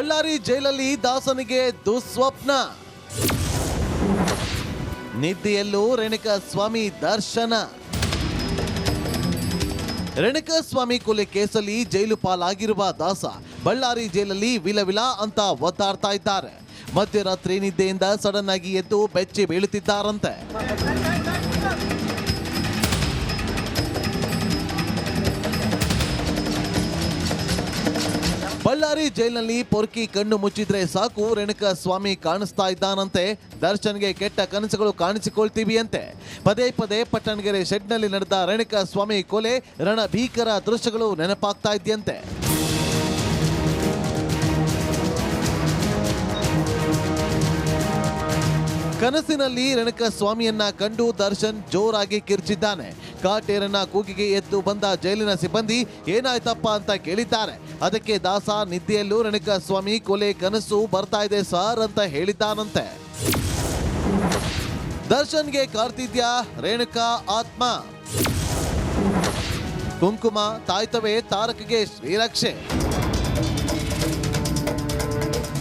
ಬಳ್ಳಾರಿ ಜೈಲಲ್ಲಿ ದಾಸನಿಗೆ ದುಸ್ವಪ್ನ. ನಿದ್ದೆಯಲ್ಲೂ ರೇಣುಕಾಸ್ವಾಮಿ ದರ್ಶನ. ರೇಣುಕಾಸ್ವಾಮಿ ಕೊಲೆ ಕೇಸಲ್ಲಿ ಜೈಲು ಪಾಲಾಗಿರುವ ದಾಸ ಬಳ್ಳಾರಿ ಜೈಲಲ್ಲಿ ವಿಲವಿಲ ಅಂತ ಒದ್ದಾಡ್ತಾ ಇದ್ದಾರೆ. ಮಧ್ಯರಾತ್ರಿ ನಿದ್ದೆಯಿಂದ ಸಡನ್ ಆಗಿ ಎದ್ದು ಬೆಚ್ಚಿ ಬೀಳುತ್ತಿದ್ದಾರಂತೆ. ಬಳ್ಳಾರಿ ಜೈಲಿನಲ್ಲಿ ಪೊರ್ಕಿ ಕಣ್ಣು ಮುಚ್ಚಿದ್ರೆ ಸಾಕು ರೇಣುಕಾಸ್ವಾಮಿ ಕಾಣಿಸ್ತಾ ಇದ್ದಾನಂತೆ. ದರ್ಶನ್ಗೆ ಕೆಟ್ಟ ಕನಸುಗಳು ಕಾಣಿಸಿಕೊಳ್ತೀವಿ ಅಂತೆ. ಪದೇ ಪದೇ ಪಟ್ಟಣಗೆರೆ ಶೆಡ್ನಲ್ಲಿ ನಡೆದ ರೇಣುಕಾಸ್ವಾಮಿ ಕೊಲೆ ರಣಭೀಕರ ದೃಶ್ಯಗಳು ನೆನಪಾಗ್ತಾ ಇದೆಯಂತೆ. ಕನಸಿನಲ್ಲಿ ರೇಣುಕಾಸ್ವಾಮಿಯನ್ನ ಕಂಡು ದರ್ಶನ್ ಜೋರಾಗಿ ಕಿರ್ಚಿದ್ದಾನೆ. ಕಾಟೇರನ ಕೂಗಿಗೆ ಎದ್ದು ಬಂದ ಜೈಲಿನ ಸಿಬ್ಬಂದಿ ಏನಾಯ್ತಪ್ಪ ಅಂತ ಕೇಳಿದ್ದಾರೆ. ಅದಕ್ಕೆ ದಾಸ ನಿದ್ದೆಯಲ್ಲೂ ರೇಣುಕಾಸ್ವಾಮಿ ಕೊಲೆ ಕನಸು ಬರ್ತಾ ಇದೆ ಸರ್ ಅಂತ ಹೇಳಿದ್ದಾನಂತೆ. ದರ್ಶನ್ಗೆ ಕಾರ್ತಿದ್ಯಾ ರೇಣುಕಾ ಆತ್ಮ. ಕುಂಕುಮ ತಾಯ್ತವೇ ತಾರಕಗೆ ಶ್ರೀರಕ್ಷೆ.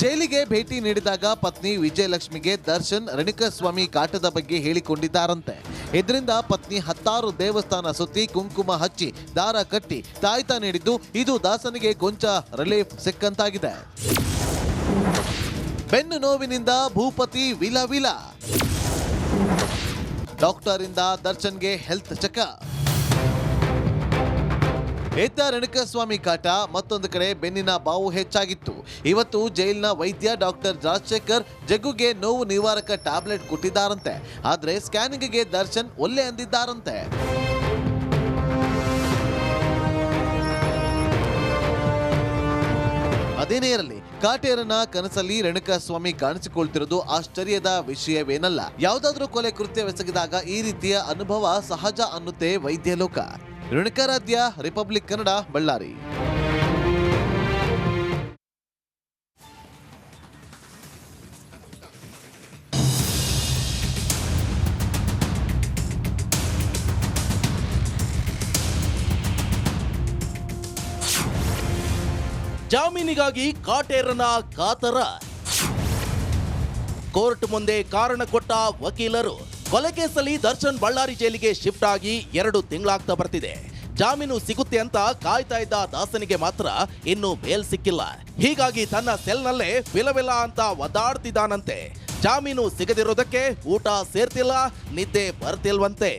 ಜೈಲಿಗೆ ಭೇಟಿ ನೀಡಿದಾಗ ಪತ್ನಿ ವಿಜಯಲಕ್ಷ್ಮಿಗೆ ದರ್ಶನ್ ರೇಣುಕಾಸ್ವಾಮಿ ಕಾಟದ ಬಗ್ಗೆ ಹೇಳಿಕೊಂಡಿದ್ದಾರಂತೆ. ಇದರಿಂದ ಪತ್ನಿ 10 ದೇವಸ್ಥಾನ ಸುತ್ತಿ ಕುಂಕುಮ ಹಚ್ಚಿ ದಾರ ಕಟ್ಟಿ ತಾಯ್ತ ನೀಡಿದ್ದು ಇದು ದಾಸನಿಗೆ ಕೊಂಚ ರಿಲೀಫ್ ಸಿಕ್ಕಂತಾಗಿದೆ. ಬೆನ್ನು ನೋವಿನಿಂದ ಭೂಪತಿ ವಿಲವಿಲ. ಡಾಕ್ಟರ್ ಇಂದ ದರ್ಶನ್ಗೆ ಹೆಲ್ತ್ ಚೆಕ್. ಎದ್ದ ರೇಣುಕಾಸ್ವಾಮಿ ಕಾಟ, ಮತ್ತೊಂದು ಕಡೆ ಬೆನ್ನಿನ ಬಾವು ಹೆಚ್ಚಾಗಿತ್ತು. ಇವತ್ತು ಜೈಲಿನ ವೈದ್ಯ ಡಾಕ್ಟರ್ ರಾಜಶೇಖರ್ ಜಗ್ಗುಗೆ ನೋವು ನಿವಾರಕ ಟ್ಯಾಬ್ಲೆಟ್ ಕೊಟ್ಟಿದ್ದಾರಂತೆ. ಆದ್ರೆ ಸ್ಕ್ಯಾನಿಂಗ್ಗೆ ದರ್ಶನ್ ಒಲ್ಲೆ ಅಂದಿದ್ದಾರಂತೆ. ಅದೇನೇ ಇರಲಿ, ಕಾಟೇರನ ಕನಸಲ್ಲಿ ರೇಣುಕಾಸ್ವಾಮಿ ಕಾಣಿಸಿಕೊಳ್ತಿರೋದು ಆಶ್ಚರ್ಯದ ವಿಷಯವೇನಲ್ಲ. ಯಾವುದಾದ್ರೂ ಕೊಲೆ ಕೃತ್ಯವೆಸಗಿದಾಗ ಈ ರೀತಿಯ ಅನುಭವ ಸಹಜ ಅನ್ನುತ್ತೆ ವೈದ್ಯ ಲೋಕ. ರೇಣುಕಾರಾಧ್ಯ, ರಿಪಬ್ಲಿಕ್ ಕನ್ನಡ, ಬಳ್ಳಾರಿ. ಜಾಮೀನಿಗಾಗಿ ಕಾಟೇರನ ಕಾತರ. ಕೋರ್ಟ್ ಮುಂದೆ ಕಾರಣ ಕೊಟ್ಟ ವಕೀಲರು. ಕೊಲೆ ಕೇಸಲ್ಲಿ ದರ್ಶನ್ ಬಳ್ಳಾರಿ ಜೈಲಿಗೆ ಶಿಫ್ಟ್ ಆಗಿ 2 ತಿಂಗಳಾಗ್ತಾ ಬರ್ತಿದೆ. ಜಾಮೀನು ಸಿಗುತ್ತೆ ಅಂತ ಕಾಯ್ತಾ ಇದ್ದ ದಾಸನಿಗೆ ಮಾತ್ರ ಇನ್ನೂ ಬೇಲ್ ಸಿಕ್ಕಿಲ್ಲ. ಹೀಗಾಗಿ ತನ್ನ ಸೆಲ್ನಲ್ಲೇ ವಿಲವಿಲ ಅಂತ ಒದ್ದಾಡ್ತಿದ್ದಾನಂತೆ. ಜಾಮೀನು ಸಿಗದಿರೋದಕ್ಕೆ ಊಟ ಸೇರ್ತಿಲ್ಲ, ನಿದ್ದೆ ಬರ್ತಿಲ್ವಂತೆ.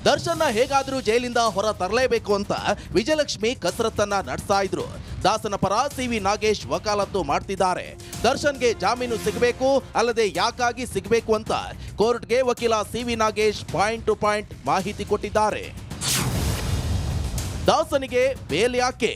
ದರ್ಶನ್ನ ಹೇಗಾದ್ರೂ ಜೈಲಿಂದ ಹೊರ ತರಲೇಬೇಕು ಅಂತ ವಿಜಯಲಕ್ಷ್ಮಿ ಕಸರತ್ತನ್ನ ನಡೆಸ್ತಾ ಇದ್ರು. ದಾಸನ ಪರ ಸಿ.ವಿ. ನಾಗೇಶ್ ವಕಾಲತ್ತು ಮಾಡ್ತಿದ್ದಾರೆ. ದರ್ಶನ್ಗೆ ಜಾಮೀನು ಸಿಗಬೇಕು, ಅಲ್ಲದೆ ಯಾಕಾಗಿ ಸಿಗಬೇಕು ಅಂತ ಕೋರ್ಟ್ಗೆ ವಕೀಲ CV. Nagesh point to point ಮಾಹಿತಿ ಕೊಟ್ಟಿದ್ದಾರೆ. ದಾಸನಿಗೆ ಬೇಲ್ ಯಾಕೆ?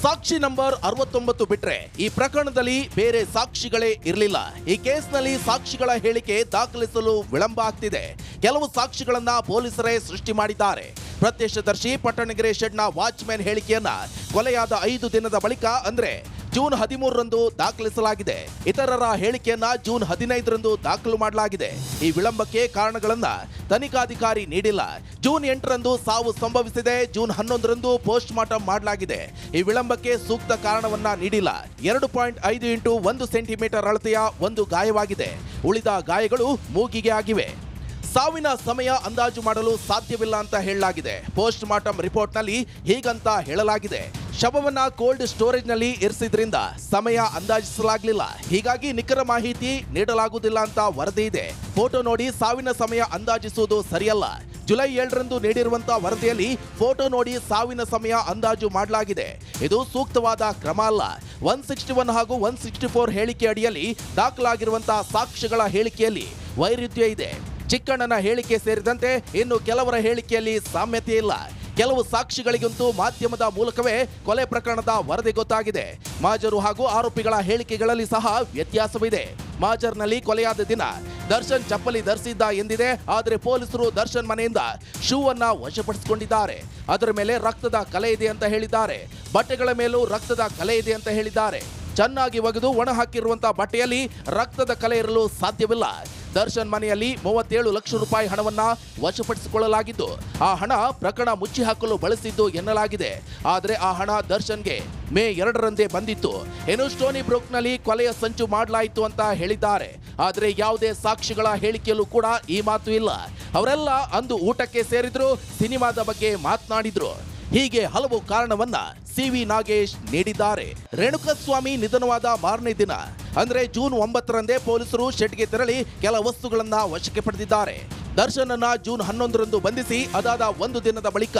ಸಾಕ್ಷಿ ನಂಬರ್ 69 ಬಿಟ್ರೆ ಈ ಪ್ರಕರಣದಲ್ಲಿ ಬೇರೆ ಸಾಕ್ಷಿಗಳೇ ಇರಲಿಲ್ಲ. ಈ ಕೇಸ್ನಲ್ಲಿ ಸಾಕ್ಷಿಗಳ ಹೇಳಿಕೆ ದಾಖಲಿಸಲು ವಿಳಂಬ ಆಗ್ತಿದೆ. ಕೆಲವು ಸಾಕ್ಷಿಗಳನ್ನ ಪೊಲೀಸರೇ ಸೃಷ್ಟಿ ಮಾಡಿದ್ದಾರೆ. ಪ್ರತ್ಯಕ್ಷದರ್ಶಿ ಪಟ್ಟಣಗೆರೆ ಶೆಡ್ನ ವಾಚ್ಮ್ಯಾನ್ ಹೇಳಿಕೆಯನ್ನ ಕೊಲೆಯಾದ 5 ದಿನದ ಬಳಿಕ ಅಂದ್ರೆ ಜೂನ್ 13ರಂದು ದಾಖಲಿಸಲಾಗಿದೆ. ಇತರರ ಹೇಳಿಕೆಯನ್ನ ಜೂನ್ 15ರಂದು ದಾಖಲು ಮಾಡಲಾಗಿದೆ. ಈ ವಿಳಂಬಕ್ಕೆ ಕಾರಣಗಳನ್ನ ತನಿಖಾಧಿಕಾರಿ ನೀಡಿಲ್ಲ. ಜೂನ್ 8ರಂದು ಸಾವು ಸಂಭವಿಸಿದೆ. ಜೂನ್ 11ರಂದು ಪೋಸ್ಟ್ ಮಾರ್ಟಮ್ ಮಾಡಲಾಗಿದೆ. ಈ ವಿಳಂಬಕ್ಕೆ ಸೂಕ್ತ ಕಾರಣವನ್ನ ನೀಡಿಲ್ಲ. 2.5 ಇಂಟು 1 ಸೆಂಟಿಮೀಟರ್ ಅಳತೆಯ ಒಂದು ಗಾಯವಾಗಿದೆ. ಉಳಿದ ಗಾಯಗಳು ಮೂಗಿಗೆ ಆಗಿವೆ. ಸಾವಿನ ಸಮಯ ಅಂದಾಜು ಮಾಡಲು ಸಾಧ್ಯವಿಲ್ಲ ಅಂತ ಹೇಳಲಾಗಿದೆ. ಪೋಸ್ಟ್ ಮಾರ್ಟಮ್ ರಿಪೋರ್ಟ್ ನಲ್ಲಿ ಹೀಗಂತ ಹೇಳಲಾಗಿದೆ. ಶವವನ್ನ ಕೋಲ್ಡ್ ಸ್ಟೋರೇಜ್ ನಲ್ಲಿ ಇರಿಸಿದ್ರಿಂದ ಸಮಯ ಅಂದಾಜಿಸಲಾಗಲಿಲ್ಲ. ಹೀಗಾಗಿ ನಿಖರ ಮಾಹಿತಿ ನೀಡಲಾಗುವುದಿಲ್ಲ ಅಂತ ವರದಿ ಇದೆ. ಫೋಟೋ ನೋಡಿ ಸಾವಿನ ಸಮಯ ಅಂದಾಜಿಸುವುದು ಸರಿಯಲ್ಲ. ಜುಲೈ 7ರಂದು ನೀಡಿರುವಂತಹ ವರದಿಯಲ್ಲಿ ಫೋಟೋ ನೋಡಿ ಸಾವಿನ ಸಮಯ ಅಂದಾಜು ಮಾಡಲಾಗಿದೆ. ಇದು ಸೂಕ್ತವಾದ ಕ್ರಮ ಅಲ್ಲ. 161 ಹಾಗೂ 164 ಹೇಳಿಕೆ ಅಡಿಯಲ್ಲಿ ದಾಖಲಾಗಿರುವಂತಹ ಸಾಕ್ಷ್ಯಗಳ ಹೇಳಿಕೆಯಲ್ಲಿ ವೈರುಧ್ಯ ಇದೆ. ಚಿಕ್ಕಣ್ಣನ ಹೇಳಿಕೆ ಸೇರಿದಂತೆ ಇನ್ನು ಕೆಲವರ ಹೇಳಿಕೆಯಲ್ಲಿ ಸಾಮ್ಯತೆ ಇಲ್ಲ. ಕೆಲವು ಸಾಕ್ಷಿಗಳಿಗಂತೂ ಮಾಧ್ಯಮದ ಮೂಲಕವೇ ಕೊಲೆ ಪ್ರಕರಣದ ವರದಿ ಗೊತ್ತಾಗಿದೆ. ಮಾಜರು ಹಾಗೂ ಆರೋಪಿಗಳ ಹೇಳಿಕೆಗಳಲ್ಲಿ ಸಹ ವ್ಯತ್ಯಾಸವಿದೆ. ಮಾಜರ್ನಲ್ಲಿ ಕೊಲೆಯಾದ ದಿನ ದರ್ಶನ್ ಚಪ್ಪಲಿ ಧರಿಸಿದ್ದ ಎಂದಿದೆ. ಆದರೆ ಪೊಲೀಸರು ದರ್ಶನ್ ಮನೆಯಿಂದ ಶೂ ಅನ್ನ ವಶಪಡಿಸಿಕೊಂಡಿದ್ದಾರೆ. ಅದರ ಮೇಲೆ ರಕ್ತದ ಕಲೆ ಇದೆ ಅಂತ ಹೇಳಿದ್ದಾರೆ. ಬಟ್ಟೆಗಳ ಮೇಲೂ ರಕ್ತದ ಕಲೆ ಇದೆ ಅಂತ ಹೇಳಿದ್ದಾರೆ. ಚೆನ್ನಾಗಿ ಒಗೆದು ಒಣ ಹಾಕಿರುವಂತಹ ಬಟ್ಟೆಯಲ್ಲಿ ರಕ್ತದ ಕಲೆ ಇರಲು ಸಾಧ್ಯವಿಲ್ಲ. ದರ್ಶನ್ ಮನೆಯಲ್ಲಿ 37 ಲಕ್ಷ ರೂಪಾಯಿ ಹಣವನ್ನ ವಶಪಡಿಸಿಕೊಳ್ಳಲಾಗಿದ್ದು ಆ ಹಣ ಪ್ರಕರಣ ಮುಚ್ಚಿ ಹಾಕಲು ಬಳಸಿದ್ದು ಎನ್ನಲಾಗಿದೆ. ಆದರೆ ಆ ಹಣ ದರ್ಶನ್ಗೆ ಮೇ 2ರಂದೇ ಬಂದಿತ್ತು. ಇನ್ನು ಸ್ಟೋನಿ ಬ್ರೂಕ್ನಲ್ಲಿ ಕೊಲೆಯ ಸಂಚು ಮಾಡಲಾಯಿತು ಅಂತ ಹೇಳಿದ್ದಾರೆ. ಆದರೆ ಯಾವುದೇ ಸಾಕ್ಷಿಗಳ ಹೇಳಿಕೆಯಲ್ಲೂ ಕೂಡ ಈ ಮಾತು ಇಲ್ಲ. ಅವರೆಲ್ಲ ಅಂದು ಊಟಕ್ಕೆ ಸೇರಿದ್ರು, ಸಿನಿಮಾದ ಬಗ್ಗೆ ಮಾತನಾಡಿದ್ರು. ಹೀಗೆ ಹಲವು ಕಾರಣವನ್ನ ಸಿ.ವಿ. ನಾಗೇಶ್ ನೀಡಿದ್ದಾರೆ. ರೇಣುಕಸ್ವಾಮಿ ನಿಧನವಾದ ಮಾರನೇ ದಿನ ಅಂದ್ರೆ ಜೂನ್ 9ರಂದೇ ಪೊಲೀಸರು ಶೆಡ್ಗೆ ತೆರಳಿ ಕೆಲ ವಸ್ತುಗಳನ್ನ ವಶಕ್ಕೆ ಪಡೆದಿದ್ದಾರೆ. ದರ್ಶನ್ ಅನ್ನ ಜೂನ್ 11ರಂದು ಬಂಧಿಸಿ ಅದಾದ ಒಂದು ದಿನದ ಬಳಿಕ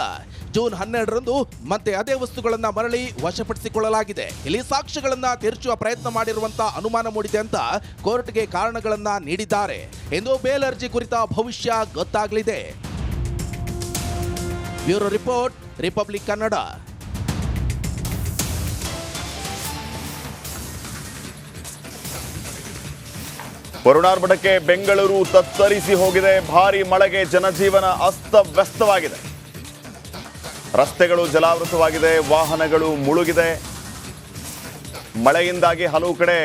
ಜೂನ್ 12ರಂದು ಮತ್ತೆ ಅದೇ ವಸ್ತುಗಳನ್ನ ಮರಳಿ ವಶಪಡಿಸಿಕೊಳ್ಳಲಾಗಿದೆ. ಇಲ್ಲಿ ಸಾಕ್ಷ್ಯಗಳನ್ನ ತಿರುಚುವ ಪ್ರಯತ್ನ ಮಾಡಿರುವಂತ ಅನುಮಾನ ಮೂಡಿದೆ ಅಂತ ಕೋರ್ಟ್ಗೆ ಕಾರಣಗಳನ್ನ ನೀಡಿದ್ದಾರೆ. ಇಂದು ಬೇಲ್ ಅರ್ಜಿ ಕುರಿತ ಭವಿಷ್ಯ ಗೊತ್ತಾಗಲಿದೆ. Bureau report, Republic Kannada. ವರುಣಾರ್ಭಟಕ್ಕೆ ಬೆಂಗಳೂರು ತತ್ತರಿಸಿ ಹೋಗಿದೆ. ಭಾರಿ ಮಳೆಗೆ ಜನಜೀವನ ಅಸ್ತವ್ಯಸ್ತವಾಗಿದೆ. ರಸ್ತೆಗಳು ಜಲಾವೃತವಾಗಿದೆ, ವಾಹನಗಳು ಮುಳುಗಿದೆ. ಮಳೆಯಿಂದಾಗಿ ಹಲವು ಕಡೆ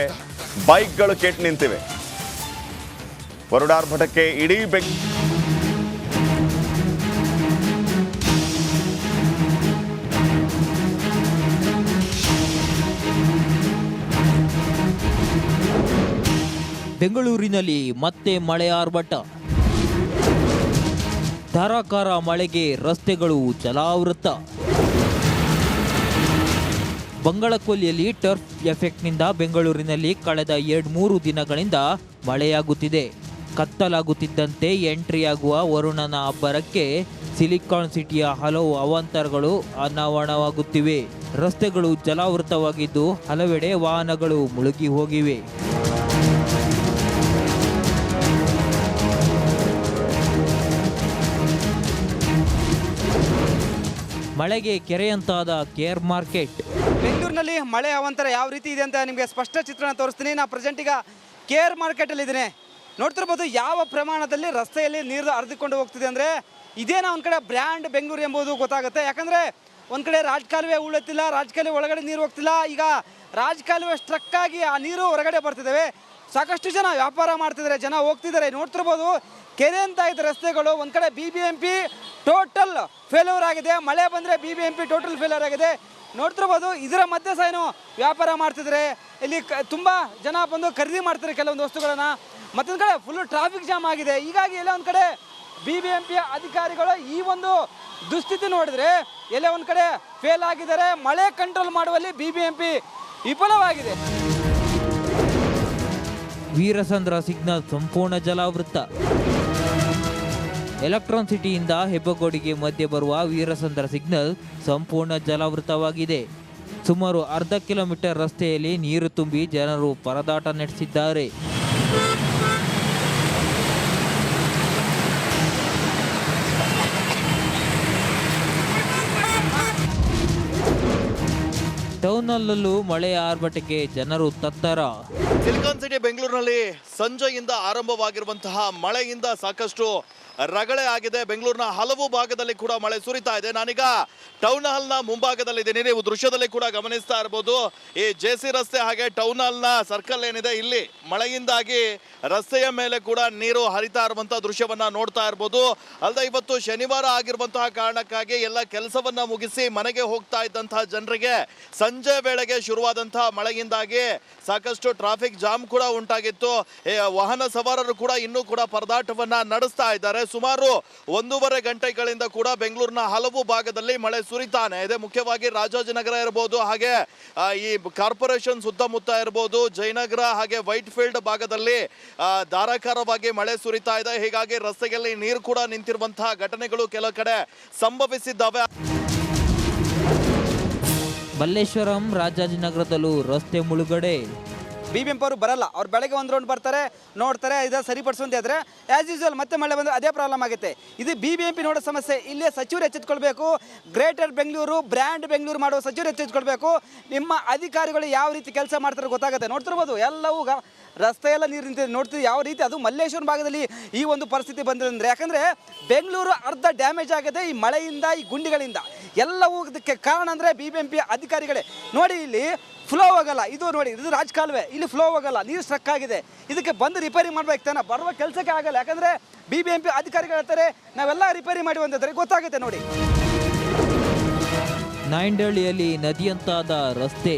ಬೈಕ್ಗಳು ಕೆಟ್ಟು ನಿಂತಿವೆ. ವರುಣಾರ್ಭಟಕ್ಕೆ ಇಡೀ ಬೆಂಗಳೂರಿನಲ್ಲಿ ಮತ್ತೆ ಮಳೆ ಆರ್ಭಟ. ಧಾರಾಕಾರ ಮಳೆಗೆ ರಸ್ತೆಗಳು ಜಲಾವೃತ. ಬಂಗಾಳಕೊಲ್ಲಿಯಲ್ಲಿ ಟರ್ಫ್ ಎಫೆಕ್ಟ್ನಿಂದ ಬೆಂಗಳೂರಿನಲ್ಲಿ ಕಳೆದ 2-3 ದಿನಗಳಿಂದ ಮಳೆಯಾಗುತ್ತಿದೆ. ಕತ್ತಲಾಗುತ್ತಿದ್ದಂತೆ ಎಂಟ್ರಿಯಾಗುವ ವರುಣನ ಅಬ್ಬರಕ್ಕೆ ಸಿಲಿಕಾನ್ ಸಿಟಿಯ ಹಲವು ಅವಾಂತರಗಳು ಅನಾವರಣವಾಗುತ್ತಿವೆ. ರಸ್ತೆಗಳು ಜಲಾವೃತವಾಗಿದ್ದು ಹಲವೆಡೆ ವಾಹನಗಳು ಮುಳುಗಿ ಹೋಗಿವೆ. ಮಳೆಗೆ ಕೆರೆಯಂತಾದ ಕೇರ್ ಮಾರ್ಕೆಟ್. ಬೆಂಗಳೂರಿನಲ್ಲಿ ಮಳೆ ಅವಾಂತರ ಯಾವ ರೀತಿ ಇದೆ ಅಂತ ನಿಮಗೆ ಸ್ಪಷ್ಟ ಚಿತ್ರಣ ತೋರಿಸ್ತೀನಿ. ನಾನು ಪ್ರೆಸೆಂಟ್ ಈಗ ಕೇರ್ ಮಾರ್ಕೆಟಲ್ಲಿ ಇದ್ದೀನಿ. ನೋಡ್ತಿರ್ಬೋದು ಯಾವ ಪ್ರಮಾಣದಲ್ಲಿ ರಸ್ತೆಯಲ್ಲಿ ನೀರು ಹರಿದುಕೊಂಡು ಹೋಗ್ತಿದೆ ಅಂದರೆ ಇದೇನೋ ಒಂದು ಕಡೆ ಬ್ರ್ಯಾಂಡ್ ಬೆಂಗಳೂರು ಎಂಬುದು ಗೊತ್ತಾಗುತ್ತೆ. ಯಾಕಂದರೆ ಒಂದು ಕಡೆ ರಾಜಕಾಲುವೆ ಉಳುತ್ತಿಲ್ಲ, ರಾಜಕಾಲುವೆ ಒಳಗಡೆ ನೀರು ಹೋಗ್ತಿಲ್ಲ. ಈಗ ರಾಜಕಾಲುವೆ ಸ್ಟ್ರಕ್ ಆಗಿ ಆ ನೀರು ಹೊರಗಡೆ ಬರ್ತಿದ್ದಾವೆ. ಸಾಕಷ್ಟು ಜನ ವ್ಯಾಪಾರ ಮಾಡ್ತಿದ್ದಾರೆ, ಜನ ಹೋಗ್ತಿದ್ದಾರೆ. ನೋಡ್ತಿರ್ಬೋದು ಕೆರೆ ಅಂತ ಇದ್ದ ರಸ್ತೆಗಳು ಒಂದು ಕಡೆ BBMP ಟೋಟಲ್ ಫೇಲ್ಯೂರ್ ಆಗಿದೆ. ಮಳೆ ಬಂದರೆ BBMP ಟೋಟಲ್ ಫೇಲ್ಯೂರ್ ಆಗಿದೆ. ನೋಡ್ತಿರ್ಬೋದು ಇದರ ಮಧ್ಯೆ ಸಹ ಏನು ವ್ಯಾಪಾರ ಮಾಡ್ತಿದ್ದಾರೆ. ಇಲ್ಲಿ ತುಂಬ ಜನ ಬಂದು ಖರೀದಿ ಮಾಡ್ತಾರೆ ಕೆಲವೊಂದು ವಸ್ತುಗಳನ್ನು. ಮತ್ತೊಂದು ಕಡೆ ಫುಲ್ಲು ಟ್ರಾಫಿಕ್ ಜಾಮ್ ಆಗಿದೆ. ಹೀಗಾಗಿ ಎಲ್ಲ ಒಂದು ಕಡೆ BBMP ಅಧಿಕಾರಿಗಳು ಈ ಒಂದು ದುಸ್ಥಿತಿ ನೋಡಿದ್ರೆ ಎಲ್ಲೇ ಒಂದು ಕಡೆ ಫೇಲ್ ಆಗಿದ್ದಾರೆ. ಮಳೆ ಕಂಟ್ರೋಲ್ ಮಾಡುವಲ್ಲಿ BBMP ವಿಫಲವಾಗಿದೆ. ವೀರಸಂದ್ರ ಸಿಗ್ನಲ್ ಸಂಪೂರ್ಣ ಜಲಾವೃತ. ಎಲೆಕ್ಟ್ರಾನ್ ಸಿಟಿಯಿಂದ ಹೆಬ್ಬಗೋಡಿಗೆ ಮಧ್ಯೆ ಬರುವ ವೀರಸಂದ್ರ ಸಿಗ್ನಲ್ ಸಂಪೂರ್ಣ ಜಲಾವೃತವಾಗಿದೆ. ಸುಮಾರು ಅರ್ಧ ಕಿಲೋಮೀಟರ್ ರಸ್ತೆಯಲ್ಲಿ ನೀರು ತುಂಬಿ ಜನರು ಪರದಾಟ ನಡೆಸಿದ್ದಾರೆ. ಟೌನ್ನಲ್ಲೂ ಮಳೆಯ ಆರ್ಭಟಕ್ಕೆ ಜನರು ತತ್ತರ. ಸಿಲಿಕಾನ್ ಸಿಟಿ ಬೆಂಗಳೂರಿನಲ್ಲಿ ಸಂಜೆಯಿಂದ ಆರಂಭವಾಗಿರುವಂತಹ ಮಳೆಯಿಂದ ಸಾಕಷ್ಟು ರಗಳೆ ಆಗಿದೆ. ಬೆಂಗಳೂರಿನ ಹಲವು ಭಾಗದಲ್ಲಿ ಕೂಡ ಮಳೆ ಸುರಿತಾ ಇದೆ. ನಾನೀಗ ಟೌನ್ ಹಾಲ್ನ ಮುಂಭಾಗದಲ್ಲಿದ್ದೀನಿ. ನೀವು ದೃಶ್ಯದಲ್ಲಿ ಕೂಡ ಗಮನಿಸ್ತಾ ಇರ್ಬೋದು. ಈ JC ರಸ್ತೆ ಹಾಗೆ ಟೌನ್ ಹಾಲ್ನ ಸರ್ಕಲ್ ಏನಿದೆ, ಇಲ್ಲಿ ಮಳೆಯಿಂದಾಗಿ ರಸ್ತೆಯ ಮೇಲೆ ಕೂಡ ನೀರು ಹರಿತಾ ಇರುವಂಥ ದೃಶ್ಯವನ್ನ ನೋಡ್ತಾ ಇರ್ಬೋದು. ಅಲ್ಲದೆ ಇವತ್ತು ಶನಿವಾರ ಆಗಿರುವಂತಹ ಕಾರಣಕ್ಕಾಗಿ ಎಲ್ಲ ಕೆಲಸವನ್ನ ಮುಗಿಸಿ ಮನೆಗೆ ಹೋಗ್ತಾ ಇದ್ದಂತಹ ಜನರಿಗೆ ಸಂಜೆ ವೇಳೆಗೆ ಶುರುವಾದಂತಹ ಮಳೆಯಿಂದಾಗಿ ಸಾಕಷ್ಟು ಟ್ರಾಫಿಕ್ ಜಾಮ್ ಕೂಡ ಉಂಟಾಗಿತ್ತು. ವಾಹನ ಸವಾರರು ಕೂಡ ಇನ್ನೂ ಕೂಡ ಪರದಾಟವನ್ನ ನಡೆಸ್ತಾ ಇದ್ದಾರೆ. ಸುಮಾರು 1.5 ಗಂಟೆಗಳಿಂದ ಕೂಡ ಬೆಂಗಳೂರಿನ ಹಲವು ಭಾಗದಲ್ಲಿ ಮಳೆ ಸುರಿತಾನೆ ಇದೆ. ಮುಖ್ಯವಾಗಿ ರಾಜಾಜಿನಗರ ಇರಬಹುದು, ಹಾಗೆ ಈ ಕಾರ್ಪೊರೇಷನ್ ಸುತ್ತಮುತ್ತ ಇರಬಹುದು, ಜಯನಗರ ಹಾಗೆ ವೈಟ್ ಫೀಲ್ಡ್ ಭಾಗದಲ್ಲಿ ಧಾರಾಕಾರವಾಗಿ ಮಳೆ ಸುರಿತಾ ಇದೆ. ಹೀಗಾಗಿ ರಸ್ತೆಯಲ್ಲಿ ನೀರು ಕೂಡ ನಿಂತಿರುವಂತಹ ಘಟನೆಗಳು ಕೆಲ ಕಡೆ ಸಂಭವಿಸಿದ್ದಾವೆ. ಮಲ್ಲೇಶ್ವರಂ, ರಾಜಾಜಿನಗರದಲ್ಲೂ ರಸ್ತೆ ಮುಳುಗಡೆ. BBMP ಅವರು ಬರಲ್ಲ. ಅವ್ರು ಬೆಳಗ್ಗೆ ಒಂದು ರೌಂಡ್ ಬರ್ತಾರೆ, ನೋಡ್ತಾರೆ, ಇದನ್ನು ಸರಿಪಡಿಸುವಂತ ಇದ್ರೆ ಆ್ಯಸ್ ಯೂಸ್ವಲ್ ಮತ್ತೆ ಮಳೆ ಬಂದರೆ ಅದೇ ಪ್ರಾಬ್ಲಮ್ ಆಗುತ್ತೆ. ಇದು BBMP ನೋಡೋ ಸಮಸ್ಯೆ. ಇಲ್ಲೇ ಸಚಿವರು ಎಚ್ಚೆತ್ಕೊಳ್ಬೇಕು. ಗ್ರೇಟರ್ ಬೆಂಗಳೂರು ಬ್ರ್ಯಾಂಡ್ ಬೆಂಗಳೂರು ಮಾಡುವ ಸಚಿವರು ಎಚ್ಚೆತ್ಕೊಳ್ಬೇಕು. ನಿಮ್ಮ ಅಧಿಕಾರಿಗಳು ಯಾವ ರೀತಿ ಕೆಲಸ ಮಾಡ್ತಾರೆ ಗೊತ್ತಾಗುತ್ತೆ. ನೋಡ್ತಿರ್ಬೋದು ಎಲ್ಲವೂ ರಸ್ತೆಯೆಲ್ಲ ನೀರು ನಿಂತಿದೆ. ನೋಡ್ತೀವಿ ಯಾವ ರೀತಿ ಅದು ಮಲ್ಲೇಶ್ವರ ಭಾಗದಲ್ಲಿ ಈ ಒಂದು ಪರಿಸ್ಥಿತಿ ಬಂದಿದೆ ಅಂದರೆ, ಯಾಕಂದರೆ ಬೆಂಗಳೂರು ಅರ್ಧ ಡ್ಯಾಮೇಜ್ ಆಗಿದೆ ಈ ಮಳೆಯಿಂದ, ಈ ಗುಂಡಿಗಳಿಂದ. ಎಲ್ಲವೂ ಇದಕ್ಕೆ ಕಾರಣ ಅಂದರೆ BBMP ಅಧಿಕಾರಿಗಳೇ. ನೋಡಿ ಇಲ್ಲಿ ಫ್ಲೋ ಹೋಗಲ್ಲ, ಇದು ನೋಡಿ ಇದು ರಾಜಕಾಲುವೆ, ಇಲ್ಲಿ ಫ್ಲೋ ಹೋಗಲ್ಲ, ನೀರು ಸ್ಟ್ರಕ್ ಆಗಿದೆ. ಇದಕ್ಕೆ ಬಂದು ರಿಪೇರಿ ಮಾಡ್ಬೇಕು ತಾನೆ, ಬರುವ ಕೆಲಸಕ್ಕೆ ಆಗಲ್ಲ. ಯಾಕಂದರೆ BBMP ಅಧಿಕಾರಿಗಳು ಹೇಳ್ತಾರೆ ನಾವೆಲ್ಲ ರಿಪೇರಿ ಮಾಡಿ ಅಂತಾರೆ, ಗೊತ್ತಾಗುತ್ತೆ ನೋಡಿ. ನಾಯಂಡಹಳ್ಳಿಯಲ್ಲಿ ನದಿಯಂತಾದ ರಸ್ತೆ.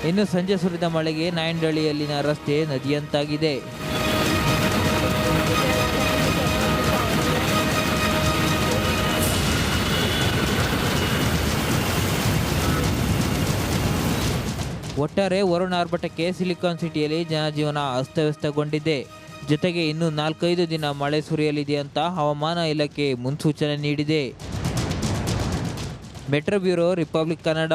ಇನ್ನು ಸಂಜೆ ಸುರಿದ ಮಳೆಗೆ ನಾಯಂಡಹಳ್ಳಿಯಲ್ಲಿನ ರಸ್ತೆ ನದಿಯಂತಾಗಿದೆ. ಒಟ್ಟಾರೆ ವರುಣ ಆರ್ಭಟಕ್ಕೆ ಸಿಲಿಕಾನ್ ಸಿಟಿಯಲ್ಲಿ ಜನಜೀವನ ಅಸ್ತವ್ಯಸ್ತಗೊಂಡಿದೆ. ಜೊತೆಗೆ ಇನ್ನು 4-5 ದಿನ ಮಳೆ ಸುರಿಯಲಿದೆ ಅಂತ ಹವಾಮಾನ ಇಲಾಖೆ ಮುನ್ಸೂಚನೆ ನೀಡಿದೆ. Metro bureau, republic Kannada.